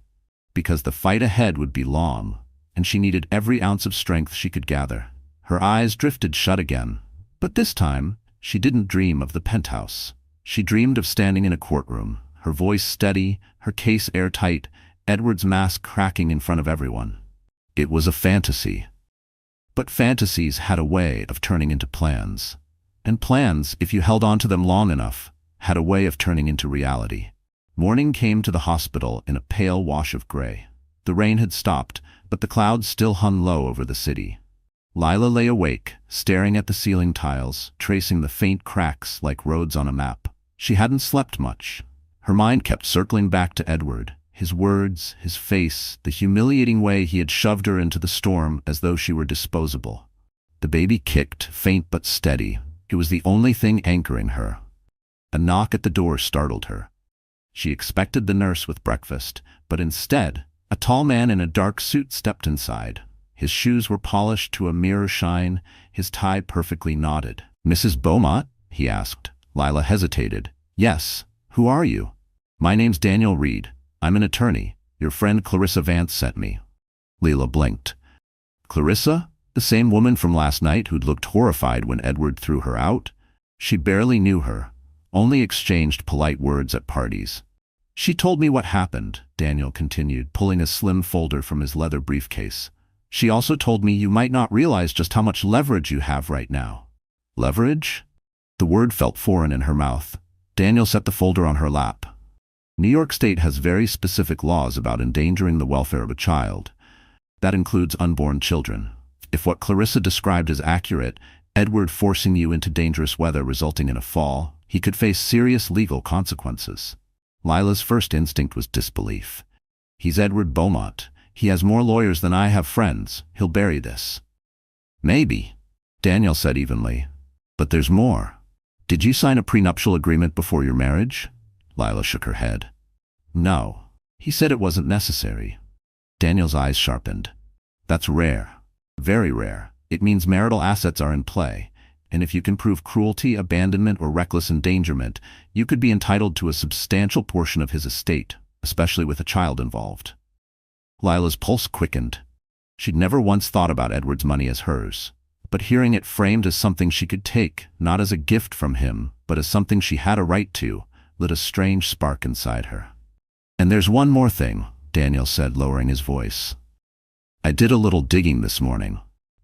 Because the fight ahead would be long, and she needed every ounce of strength she could gather. Her eyes drifted shut again, but this time, she didn't dream of the penthouse. She dreamed of standing in a courtroom, her voice steady, her case airtight, Edward's mask cracking in front of everyone. It was a fantasy. But fantasies had a way of turning into plans. And plans, if you held on to them long enough, had a way of turning into reality. Morning came to the hospital in a pale wash of gray. The rain had stopped, but the clouds still hung low over the city. Lila lay awake, staring at the ceiling tiles, tracing the faint cracks like roads on a map. She hadn't slept much. Her mind kept circling back to Edward, his words, his face, the humiliating way he had shoved her into the storm as though she were disposable. The baby kicked, faint but steady. It was the only thing anchoring her. A knock at the door startled her. She expected the nurse with breakfast, but instead, a tall man in a dark suit stepped inside. His shoes were polished to a mirror shine, his tie perfectly knotted. "Mrs. Beaumont?" he asked. Lila hesitated. "Yes. Who are you?" "My name's Daniel Reed. I'm an attorney. Your friend Clarissa Vance sent me." Lila blinked. Clarissa? The same woman from last night who'd looked horrified when Edward threw her out? She barely knew her, only exchanged polite words at parties. "She told me what happened," Daniel continued, pulling a slim folder from his leather briefcase. "She also told me you might not realize just how much leverage you have right now." "Leverage?" The word felt foreign in her mouth. Daniel set the folder on her lap. New York State has very specific laws about endangering the welfare of a child. That includes unborn children. If what Clarissa described is accurate, Edward forcing you into dangerous weather resulting in a fall, he could face serious legal consequences. Lila's first instinct was disbelief. "He's Edward Beaumont. He has more lawyers than I have friends. He'll bury this." "Maybe," Daniel said evenly. "But there's more. Did you sign a prenuptial agreement before your marriage?" Lila shook her head. "No. He said it wasn't necessary." Daniel's eyes sharpened. "That's rare. Very rare. It means marital assets are in play, and if you can prove cruelty, abandonment, or reckless endangerment, you could be entitled to a substantial portion of his estate, especially with a child involved." Lila's pulse quickened. She'd never once thought about Edward's money as hers, but hearing it framed as something she could take, not as a gift from him, but as something she had a right to, lit a strange spark inside her. "And there's one more thing," Daniel said, lowering his voice. "I did a little digging this morning.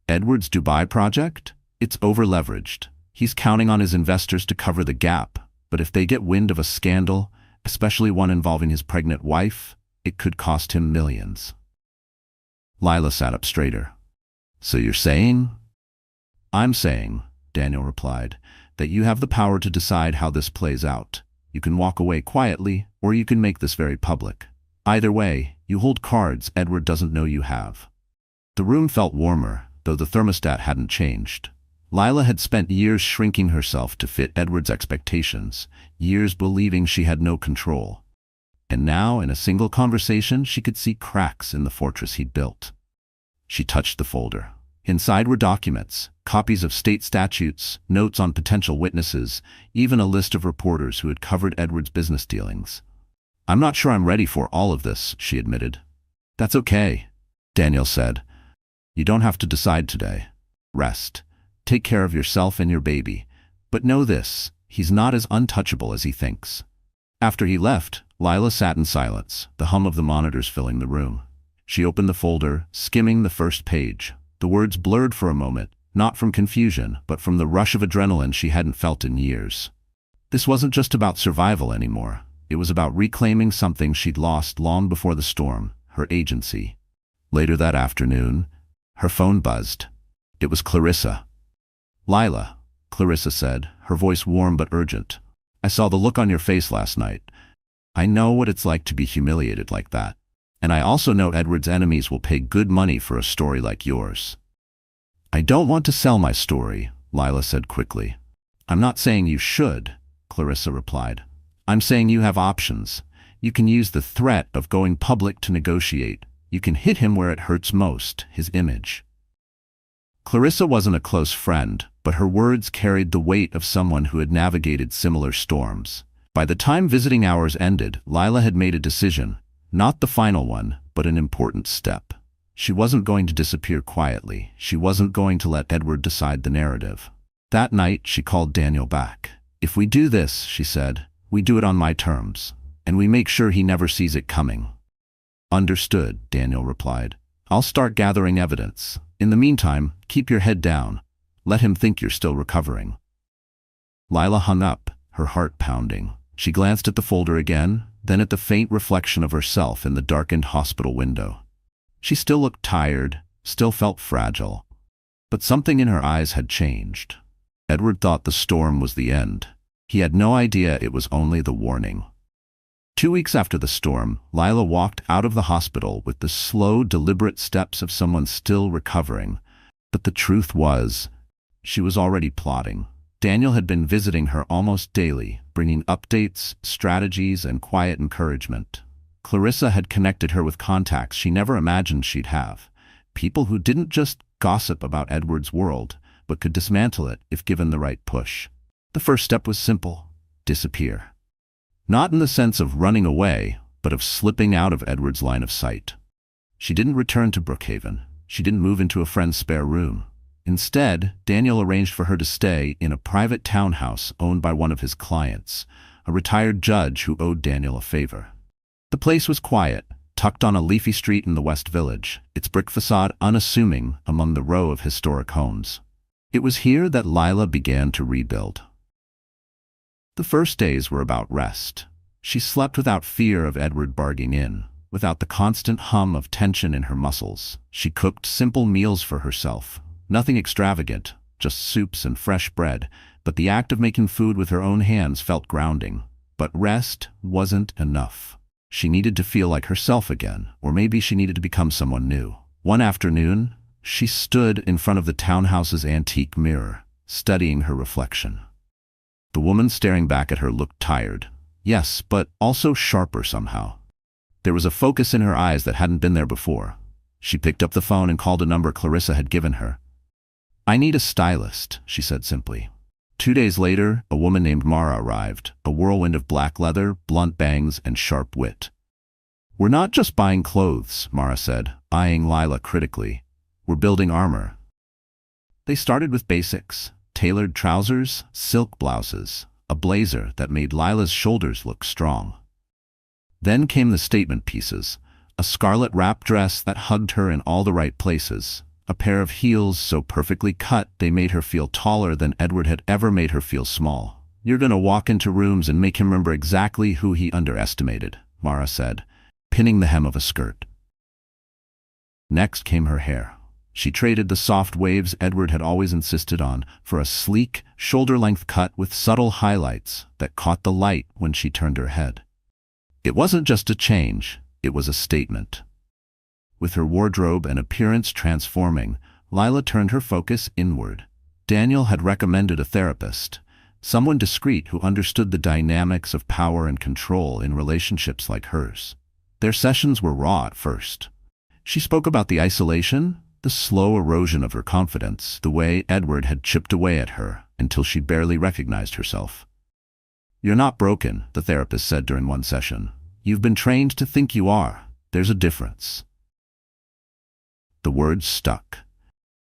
Edward's Dubai project? It's over-leveraged. He's counting on his investors to cover the gap, but if they get wind of a scandal, especially one involving his pregnant wife, it could cost him millions." Lila sat up straighter. "So you're saying?" "I'm saying," Daniel replied, "that you have the power to decide how this plays out. You can walk away quietly, or you can make this very public. Either way, you hold cards Edward doesn't know you have." The room felt warmer, though the thermostat hadn't changed. Lila had spent years shrinking herself to fit Edward's expectations, years believing she had no control. And now, in a single conversation, she could see cracks in the fortress he'd built. She touched the folder. Inside were documents, copies of state statutes, notes on potential witnesses, even a list of reporters who had covered Edward's business dealings. I'm not sure I'm ready for all of this, she admitted. That's okay, Daniel said. You don't have to decide today. Rest. Take care of yourself and your baby. But know this, he's not as untouchable as he thinks. After he left, Lila sat in silence, the hum of the monitors filling the room. She opened the folder, skimming the first page. The words blurred for a moment, not from confusion, but from the rush of adrenaline she hadn't felt in years. This wasn't just about survival anymore. It was about reclaiming something she'd lost long before the storm, her agency. Later that afternoon, her phone buzzed. It was Clarissa. Lila, Clarissa said, her voice warm but urgent. I saw the look on your face last night. I know what it's like to be humiliated like that. And I also know Edward's enemies will pay good money for a story like yours. I don't want to sell my story, Lila said quickly. I'm not saying you should, Clarissa replied. I'm saying you have options. You can use the threat of going public to negotiate. You can hit him where it hurts most, his image. Clarissa wasn't a close friend, but her words carried the weight of someone who had navigated similar storms. By the time visiting hours ended, Lila had made a decision, not the final one, but an important step. She wasn't going to disappear quietly. She wasn't going to let Edward decide the narrative. That night, she called Daniel back. If we do this, she said, we do it on my terms, and we make sure he never sees it coming. Understood, Daniel replied. I'll start gathering evidence. In the meantime, keep your head down. Let him think you're still recovering. Lila hung up, her heart pounding. She glanced at the folder again, then at the faint reflection of herself in the darkened hospital window. She still looked tired, still felt fragile. But something in her eyes had changed. Edward thought the storm was the end. He had no idea it was only the warning. 2 weeks after the storm, Lila walked out of the hospital with the slow, deliberate steps of someone still recovering. But the truth was, she was already plotting. Daniel had been visiting her almost daily, bringing updates, strategies, and quiet encouragement. Clarissa had connected her with contacts she never imagined she'd have. People who didn't just gossip about Edward's world, but could dismantle it if given the right push. The first step was simple: disappear. Not in the sense of running away, but of slipping out of Edward's line of sight. She didn't return to Brookhaven. She didn't move into a friend's spare room. Instead, Daniel arranged for her to stay in a private townhouse owned by one of his clients, a retired judge who owed Daniel a favor. The place was quiet, tucked on a leafy street in the West Village, its brick facade unassuming among the row of historic homes. It was here that Lila began to rebuild. The first days were about rest. She slept without fear of Edward barging in, without the constant hum of tension in her muscles. She cooked simple meals for herself. Nothing extravagant, just soups and fresh bread, but the act of making food with her own hands felt grounding. But rest wasn't enough. She needed to feel like herself again, or maybe she needed to become someone new. One afternoon, she stood in front of the townhouse's antique mirror, studying her reflection. The woman staring back at her looked tired. Yes, but also sharper somehow. There was a focus in her eyes that hadn't been there before. She picked up the phone and called a number Clarissa had given her. I need a stylist, she said simply. 2 days later, a woman named Mara arrived, a whirlwind of black leather, blunt bangs, and sharp wit. We're not just buying clothes, Mara said, eyeing Lila critically. We're building armor. They started with basics: tailored trousers, silk blouses, a blazer that made Lila's shoulders look strong. Then came the statement pieces: a scarlet wrap dress that hugged her in all the right places, a pair of heels so perfectly cut they made her feel taller than Edward had ever made her feel small. You're gonna walk into rooms and make him remember exactly who he underestimated, Mara said, pinning the hem of a skirt. Next came her hair. She traded the soft waves Edward had always insisted on for a sleek, shoulder-length cut with subtle highlights that caught the light when she turned her head. It wasn't just a change, it was a statement. With her wardrobe and appearance transforming, Lila turned her focus inward. Daniel had recommended a therapist, someone discreet who understood the dynamics of power and control in relationships like hers. Their sessions were raw at first. She spoke about the isolation, the slow erosion of her confidence, the way Edward had chipped away at her until she barely recognized herself. You're not broken, the therapist said during one session. You've been trained to think you are. There's a difference." The words stuck.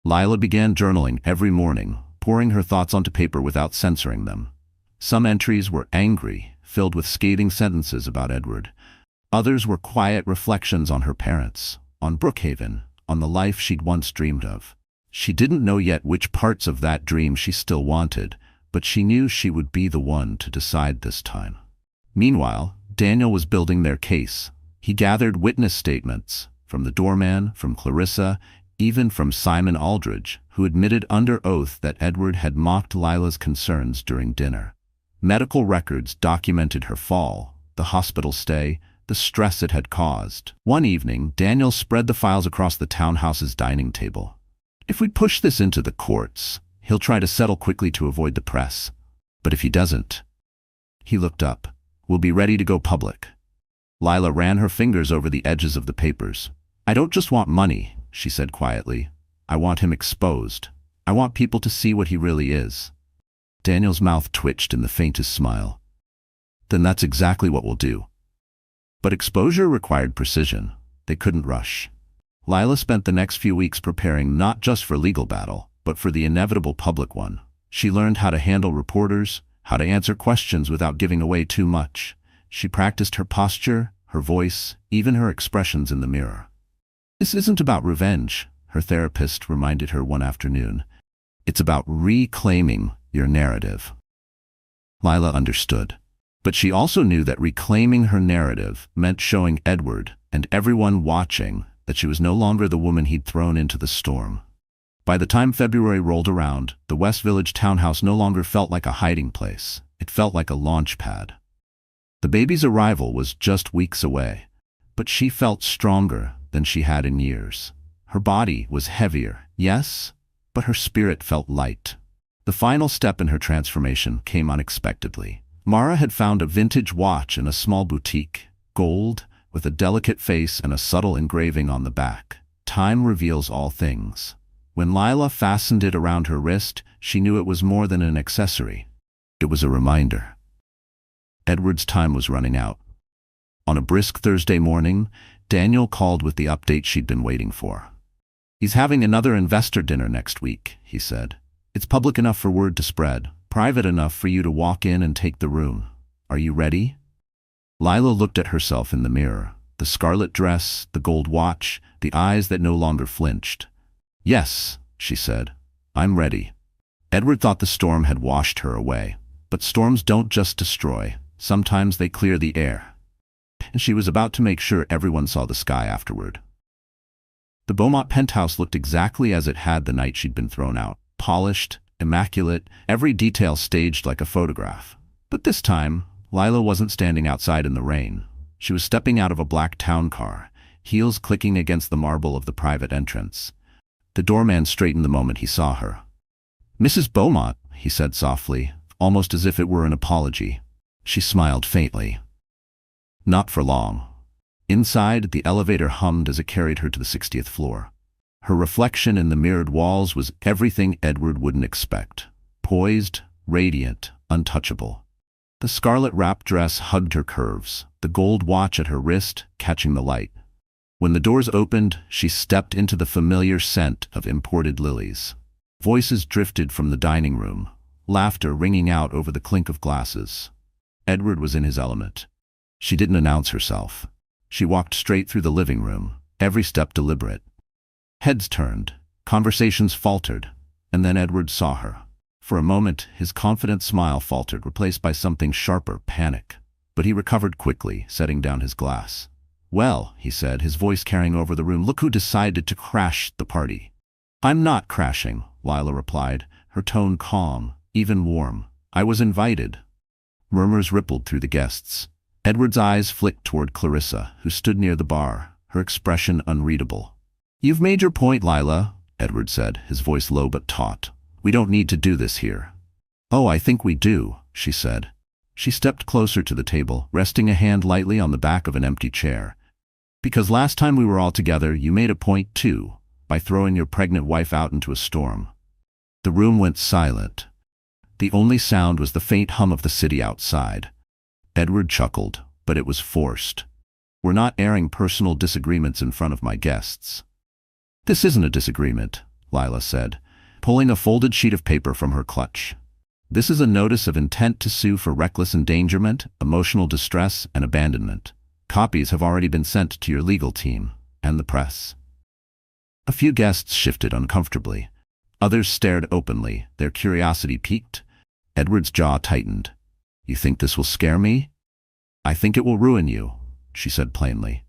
Lila began journaling every morning, pouring her thoughts onto paper without censoring them. Some entries were angry, filled with scathing sentences about Edward. Others were quiet reflections on her parents, on Brookhaven, on the life she'd once dreamed of. She didn't know yet which parts of that dream she still wanted, but she knew she would be the one to decide this time. Meanwhile, Daniel was building their case. He gathered witness statements from the doorman, from Clarissa, even from Simon Aldridge, who admitted under oath that Edward had mocked Lila's concerns during dinner. Medical records documented her fall, the hospital stay, the stress it had caused. One evening, Daniel spread the files across the townhouse's dining table. "If we push this into the courts, he'll try to settle quickly to avoid the press. But if he doesn't," he looked up, "we'll be ready to go public." Lila ran her fingers over the edges of the papers. "I don't just want money," she said quietly. "I want him exposed. I want people to see what he really is." Daniel's mouth twitched in the faintest smile. "Then that's exactly what we'll do." But exposure required precision. They couldn't rush. Lila spent the next few weeks preparing not just for legal battle, but for the inevitable public one. She learned how to handle reporters, how to answer questions without giving away too much. She practiced her posture, her voice, even her expressions in the mirror. "This isn't about revenge," her therapist reminded her one afternoon. "It's about reclaiming your narrative." Lila understood. But she also knew that reclaiming her narrative meant showing Edward and everyone watching that she was no longer the woman he'd thrown into the storm. By the time February rolled around, the West Village townhouse no longer felt like a hiding place. It felt like a launch pad. The baby's arrival was just weeks away, but she felt stronger than she had in years. Her body was heavier, yes, but her spirit felt light. The final step in her transformation came unexpectedly. Mara had found a vintage watch in a small boutique, gold, with a delicate face and a subtle engraving on the back. "Time reveals all things." When Lila fastened it around her wrist, she knew it was more than an accessory. It was a reminder. Edward's time was running out. On a brisk Thursday morning, Daniel called with the update she'd been waiting for. "He's having another investor dinner next week," he said. "It's public enough for word to spread, private enough for you to walk in and take the room. Are you ready?" Lila looked at herself in the mirror, the scarlet dress, the gold watch, the eyes that no longer flinched. "Yes," she said, "I'm ready." Edward thought the storm had washed her away. But storms don't just destroy. Sometimes they clear the air. And she was about to make sure everyone saw the sky afterward. The Beaumont penthouse looked exactly as it had the night she'd been thrown out. Polished, immaculate, every detail staged like a photograph. But this time, Lila wasn't standing outside in the rain. She was stepping out of a black town car, heels clicking against the marble of the private entrance. The doorman straightened the moment he saw her. "Mrs. Beaumont," he said softly, almost as if it were an apology. She smiled faintly. Not for long. Inside, the elevator hummed as it carried her to the 60th floor. Her reflection in the mirrored walls was everything Edward wouldn't expect. Poised, radiant, untouchable. The scarlet wrap dress hugged her curves, the gold watch at her wrist catching the light. When the doors opened, she stepped into the familiar scent of imported lilies. Voices drifted from the dining room, laughter ringing out over the clink of glasses. Edward was in his element. She didn't announce herself. She walked straight through the living room, every step deliberate. Heads turned, conversations faltered, and then Edward saw her. For a moment, his confident smile faltered, replaced by something sharper, panic. But he recovered quickly, setting down his glass. "Well," he said, his voice carrying over the room, "look who decided to crash the party." "I'm not crashing," Lila replied, her tone calm, even warm. "I was invited." Murmurs rippled through the guests. Edward's eyes flicked toward Clarissa, who stood near the bar, her expression unreadable. "You've made your point, Lila," Edward said, his voice low but taut. "We don't need to do this here." "Oh, I think we do," she said. She stepped closer to the table, resting a hand lightly on the back of an empty chair. "Because last time we were all together, you made a point too, by throwing your pregnant wife out into a storm." The room went silent. The only sound was the faint hum of the city outside. Edward chuckled, but it was forced. We're not airing personal disagreements in front of my guests." "This isn't a disagreement," Lila said, pulling a folded sheet of paper from her clutch. "This is a notice of intent to sue for reckless endangerment, emotional distress, and abandonment. Copies have already been sent to your legal team and the press." A few guests shifted uncomfortably. Others stared openly, their curiosity piqued. Edward's jaw tightened. "You think this will scare me?" "I think it will ruin you," she said plainly.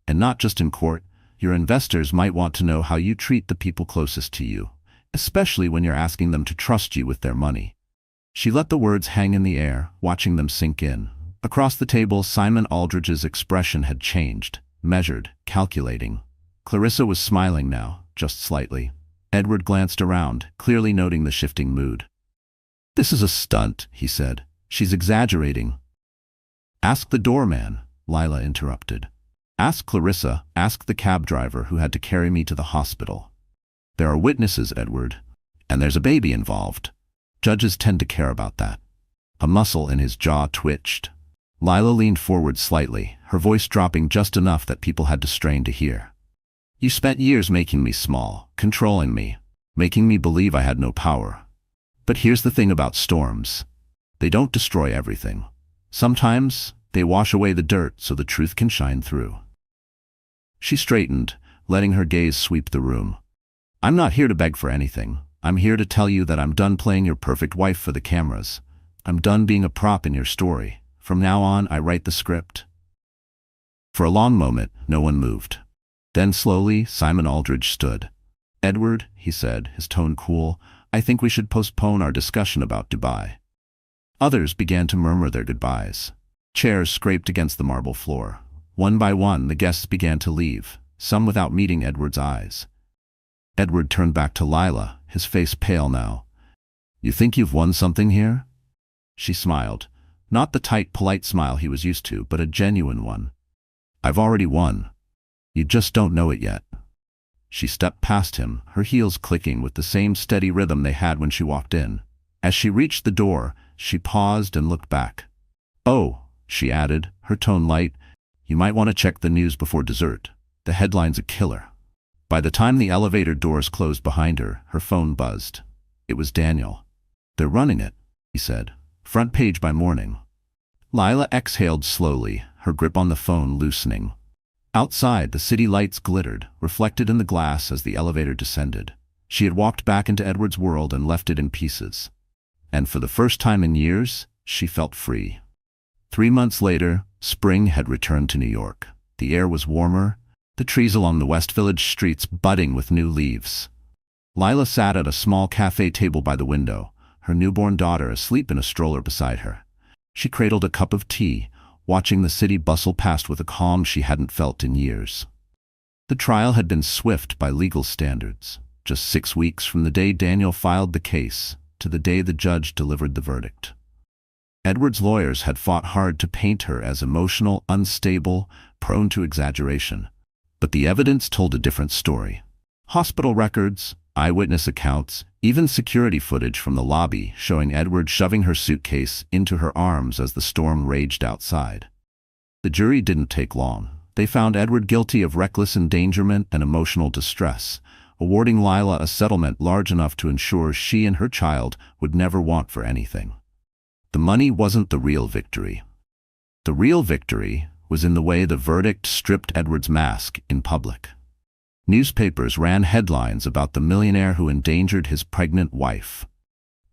"And not just in court. Your investors might want to know how you treat the people closest to you, especially when you're asking them to trust you with their money." She let the words hang in the air, watching them sink in. Across the table, Simon Aldridge's expression had changed, measured, calculating. Clarissa was smiling now, just slightly. Edward glanced around, clearly noting the shifting mood. "This is a stunt," he said. "She's exaggerating." "Ask the doorman," Lila interrupted. "Ask Clarissa, ask the cab driver who had to carry me to the hospital. There are witnesses, Edward, and there's a baby involved. Judges tend to care about that." A muscle in his jaw twitched. Lila leaned forward slightly, her voice dropping just enough that people had to strain to hear. "You spent years making me small, controlling me, making me believe I had no power. But here's the thing about storms. They don't destroy everything. Sometimes they wash away the dirt so the truth can shine through." She straightened, letting her gaze sweep the room. "I'm not here to beg for anything. I'm here to tell you that I'm done playing your perfect wife for the cameras. I'm done being a prop in your story. From now on, I write the script." For a long moment, no one moved. Then slowly, Simon Aldridge stood. "Edward," he said, his tone cool, "I think we should postpone our discussion about Dubai." Others began to murmur their goodbyes. Chairs scraped against the marble floor. One by one, the guests began to leave, some without meeting Edward's eyes. Edward turned back to Lila, his face pale now. "You think you've won something here?" She smiled. Not the tight, polite smile he was used to, but a genuine one. "I've already won. You just don't know it yet." She stepped past him, her heels clicking with the same steady rhythm they had when she walked in. As she reached the door, she paused and looked back. "Oh," she added, her tone light, "you might want to check the news before dessert. The headline's a killer." By the time the elevator doors closed behind her, her phone buzzed. It was Daniel. "They're running it," he said. "Front page by morning." Lila exhaled slowly, her grip on the phone loosening. Outside, the city lights glittered, reflected in the glass as the elevator descended. She had walked back into Edward's world and left it in pieces. And for the first time in years, she felt free. 3 months later, spring had returned to New York. The air was warmer, the trees along the West Village streets budding with new leaves. Lila sat at a small cafe table by the window, her newborn daughter asleep in a stroller beside her. She cradled a cup of tea, watching the city bustle past with a calm she hadn't felt in years. The trial had been swift by legal standards, just 6 weeks from the day Daniel filed the case to the day the judge delivered the verdict. Edward's lawyers had fought hard to paint her as emotional, unstable, prone to exaggeration. But the evidence told a different story. Hospital records, eyewitness accounts, even security footage from the lobby showing Edward shoving her suitcase into her arms as the storm raged outside. The jury didn't take long. They found Edward guilty of reckless endangerment and emotional distress, awarding Lila a settlement large enough to ensure she and her child would never want for anything. The money wasn't the real victory. The real victory was in the way the verdict stripped Edward's mask in public. Newspapers ran headlines about the millionaire who endangered his pregnant wife.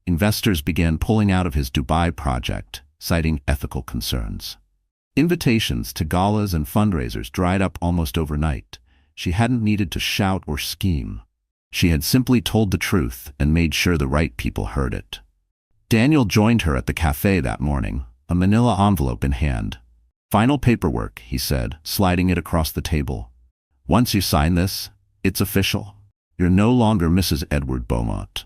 Investors began pulling out of his Dubai project, citing ethical concerns. Invitations to galas and fundraisers dried up almost overnight. She hadn't needed to shout or scheme. She had simply told the truth and made sure the right people heard it. Daniel joined her at the cafe that morning, a manila envelope in hand. "Final paperwork," he said, sliding it across the table. "Once you sign this, it's official. You're no longer Mrs. Edward Beaumont."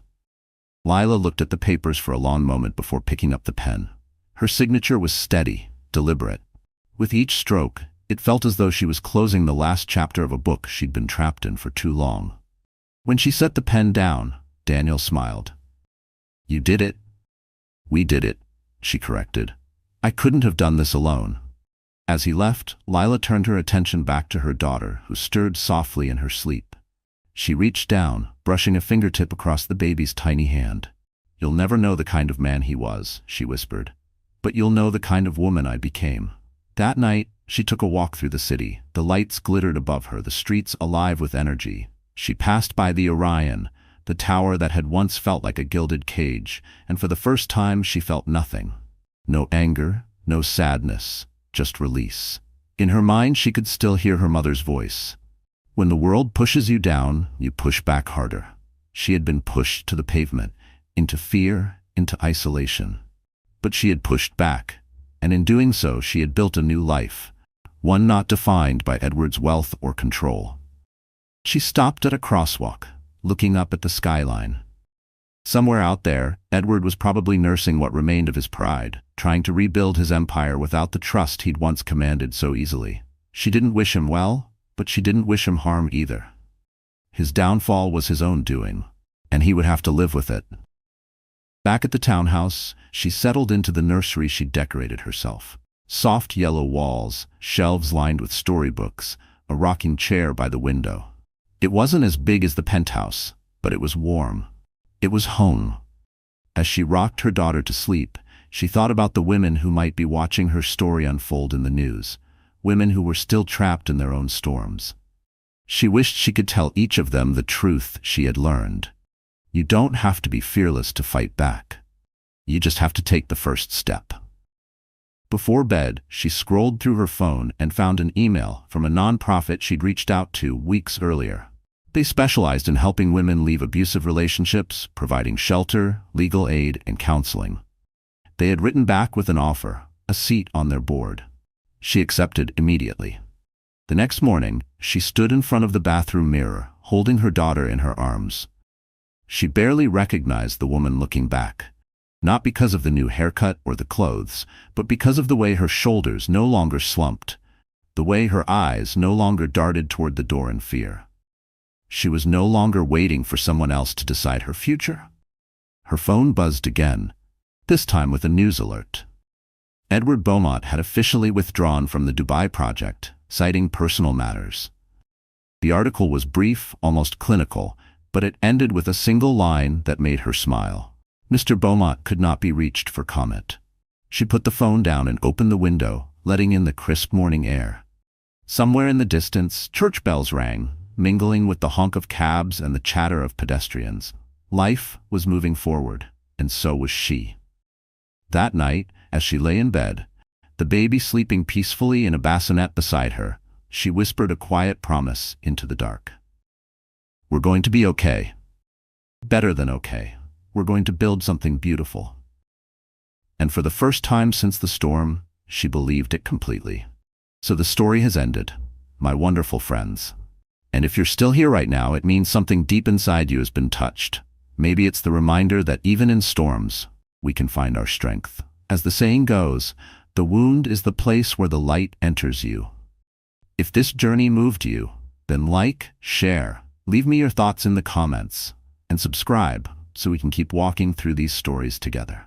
Lila looked at the papers for a long moment before picking up the pen. Her signature was steady, deliberate. With each stroke, it felt as though she was closing the last chapter of a book she'd been trapped in for too long. When she set the pen down, Daniel smiled. "You did it." "We did it," she corrected. "I couldn't have done this alone." As he left, Lila turned her attention back to her daughter, who stirred softly in her sleep. She reached down, brushing a fingertip across the baby's tiny hand. "You'll never know the kind of man he was," she whispered. "But you'll know the kind of woman I became." That night, she took a walk through the city. The lights glittered above her, the streets alive with energy. She passed by the Orion, the tower that had once felt like a gilded cage, and for the first time she felt nothing. No anger, no sadness, just release. In her mind she could still hear her mother's voice. "When the world pushes you down, you push back harder." She had been pushed to the pavement, into fear, into isolation. But she had pushed back, and in doing so she had built a new life, one not defined by Edward's wealth or control. She stopped at a crosswalk, looking up at the skyline. Somewhere out there, Edward was probably nursing what remained of his pride, trying to rebuild his empire without the trust he'd once commanded so easily. She didn't wish him well, but she didn't wish him harm either. His downfall was his own doing, and he would have to live with it. Back at the townhouse, she settled into the nursery she'd decorated herself. Soft yellow walls, shelves lined with storybooks, a rocking chair by the window. It wasn't as big as the penthouse, but it was warm. It was home. As she rocked her daughter to sleep, she thought about the women who might be watching her story unfold in the news, women who were still trapped in their own storms. She wished she could tell each of them the truth she had learned. You don't have to be fearless to fight back. You just have to take the first step. Before bed, she scrolled through her phone and found an email from a nonprofit she'd reached out to weeks earlier. They specialized in helping women leave abusive relationships, providing shelter, legal aid, and counseling. They had written back with an offer, a seat on their board. She accepted immediately. The next morning, she stood in front of the bathroom mirror, holding her daughter in her arms. She barely recognized the woman looking back, not because of the new haircut or the clothes, but because of the way her shoulders no longer slumped, the way her eyes no longer darted toward the door in fear. She was no longer waiting for someone else to decide her future. Her phone buzzed again, this time with a news alert. Edward Beaumont had officially withdrawn from the Dubai project, citing personal matters. The article was brief, almost clinical, but it ended with a single line that made her smile. Mr. Beaumont could not be reached for comment. She put the phone down and opened the window, letting in the crisp morning air. Somewhere in the distance, church bells rang, mingling with the honk of cabs and the chatter of pedestrians. Life was moving forward, and so was she. That night, as she lay in bed, the baby sleeping peacefully in a bassinet beside her, she whispered a quiet promise into the dark. "We're going to be okay. Better than okay. We're going to build something beautiful." And for the first time since the storm, she believed it completely. So the story has ended, my wonderful friends. And if you're still here right now, it means something deep inside you has been touched. Maybe it's the reminder that even in storms, we can find our strength. As the saying goes, the wound is the place where the light enters you. If this journey moved you, then like, share, leave me your thoughts in the comments, and subscribe so we can keep walking through these stories together.